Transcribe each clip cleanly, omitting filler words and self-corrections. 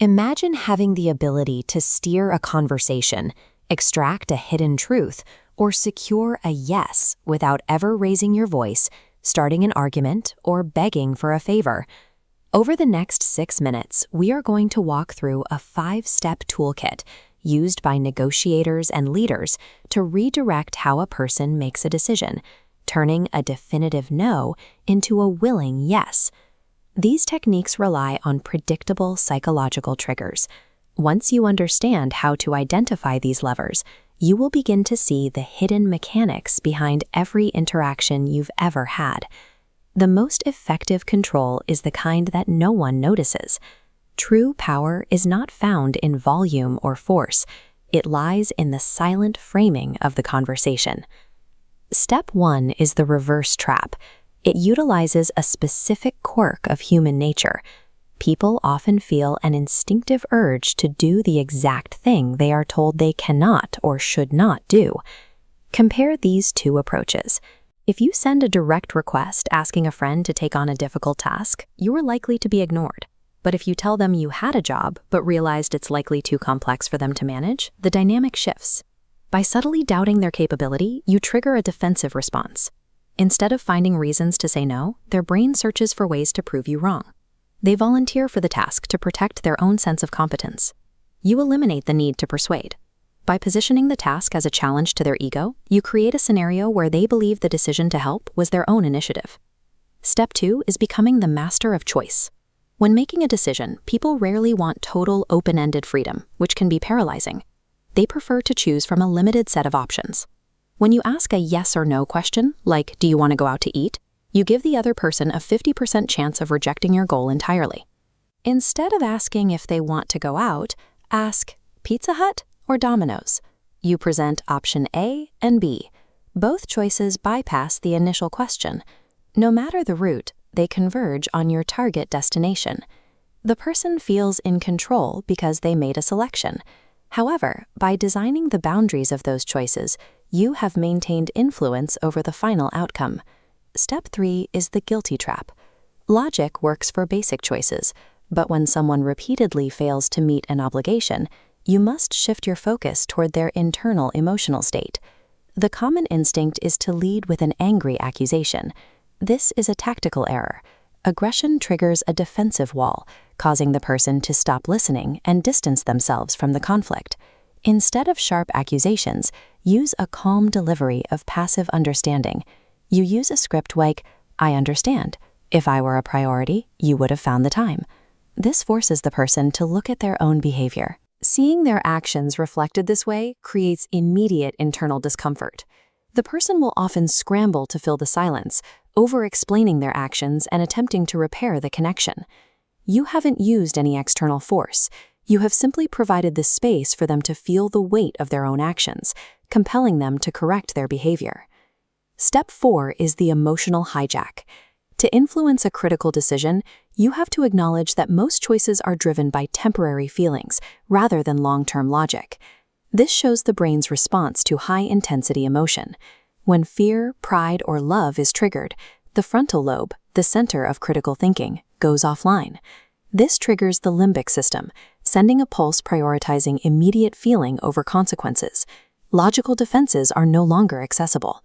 Imagine having the ability to steer a conversation, extract a hidden truth, or secure a yes without ever raising your voice, starting an argument, or begging for a favor. Over the next 6 minutes, we are going to walk through a 5-step toolkit used by negotiators and leaders to redirect how a person makes a decision, turning a definitive no into a willing yes. These techniques rely on predictable psychological triggers. Once you understand how to identify these levers, you will begin to see the hidden mechanics behind every interaction you've ever had. The most effective control is the kind that no one notices. True power is not found in volume or force. It lies in the silent framing of the conversation. Step 1 is the reverse trap. It utilizes a specific quirk of human nature. People often feel an instinctive urge to do the exact thing they are told they cannot or should not do. Compare these two approaches. If you send a direct request asking a friend to take on a difficult task, you are likely to be ignored. But if you tell them you had a job but realized it's likely too complex for them to manage, the dynamic shifts. By subtly doubting their capability, you trigger a defensive response. Instead of finding reasons to say no, their brain searches for ways to prove you wrong. They volunteer for the task to protect their own sense of competence. You eliminate the need to persuade. By positioning the task as a challenge to their ego, you create a scenario where they believe the decision to help was their own initiative. Step 2 is becoming the master of choice. When making a decision, people rarely want total open-ended freedom, which can be paralyzing. They prefer to choose from a limited set of options. When you ask a yes or no question, like, do you want to go out to eat? You give the other person a 50% chance of rejecting your goal entirely. Instead of asking if they want to go out, ask, Pizza Hut or Domino's? You present option A and B. Both choices bypass the initial question. No matter the route, they converge on your target destination. The person feels in control because they made a selection. However, by designing the boundaries of those choices, you have maintained influence over the final outcome. Step 3 is the guilty trap. Logic works for basic choices, but when someone repeatedly fails to meet an obligation, you must shift your focus toward their internal emotional state. The common instinct is to lead with an angry accusation. This is a tactical error. Aggression triggers a defensive wall, causing the person to stop listening and distance themselves from the conflict. Instead of sharp accusations, use a calm delivery of passive understanding. You use a script like, I understand. If I were a priority, you would have found the time. This forces the person to look at their own behavior. Seeing their actions reflected this way creates immediate internal discomfort. The person will often scramble to fill the silence, over-explaining their actions and attempting to repair the connection. You haven't used any external force. You have simply provided the space for them to feel the weight of their own actions, compelling them to correct their behavior. Step 4 is the emotional hijack. To influence a critical decision, you have to acknowledge that most choices are driven by temporary feelings rather than long-term logic. This shows the brain's response to high-intensity emotion. When fear, pride, or love is triggered, the frontal lobe, the center of critical thinking, goes offline. This triggers the limbic system, sending a pulse prioritizing immediate feeling over consequences. Logical defenses are no longer accessible.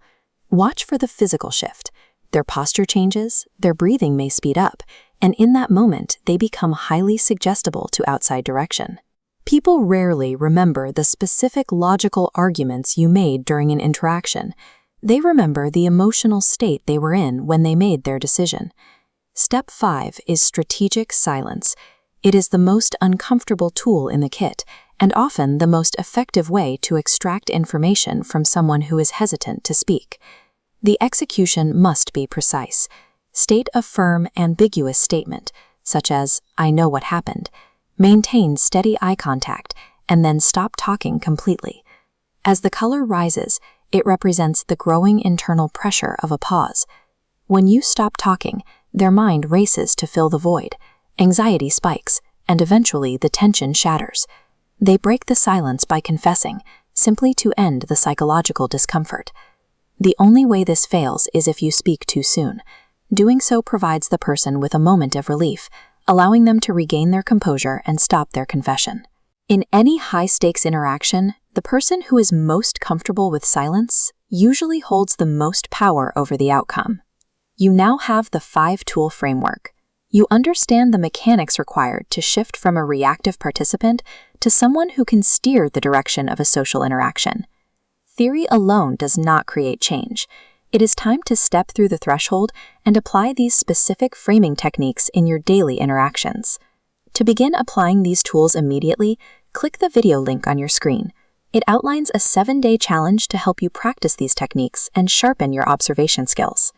Watch for the physical shift. Their posture changes, their breathing may speed up, and in that moment, they become highly suggestible to outside direction. People rarely remember the specific logical arguments you made during an interaction. They remember the emotional state they were in when they made their decision. Step 5 is strategic silence. It is the most uncomfortable tool in the kit, and often the most effective way to extract information from someone who is hesitant to speak. The execution must be precise. State a firm, ambiguous statement, such as, I know what happened. Maintain steady eye contact, and then stop talking completely. As the color rises, it represents the growing internal pressure of a pause. When you stop talking, their mind races to fill the void. Anxiety spikes, and eventually the tension shatters. They break the silence by confessing, simply to end the psychological discomfort. The only way this fails is if you speak too soon. Doing so provides the person with a moment of relief, allowing them to regain their composure and stop their confession. In any high-stakes interaction, the person who is most comfortable with silence usually holds the most power over the outcome. You now have the 5-tool framework. You understand the mechanics required to shift from a reactive participant to someone who can steer the direction of a social interaction. Theory alone does not create change. It is time to step through the threshold and apply these specific framing techniques in your daily interactions. To begin applying these tools immediately, click the video link on your screen. It outlines a 7-day challenge to help you practice these techniques and sharpen your observation skills.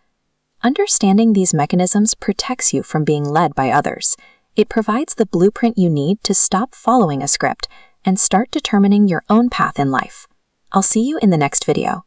Understanding these mechanisms protects you from being led by others. It provides the blueprint you need to stop following a script and start determining your own path in life. I'll see you in the next video.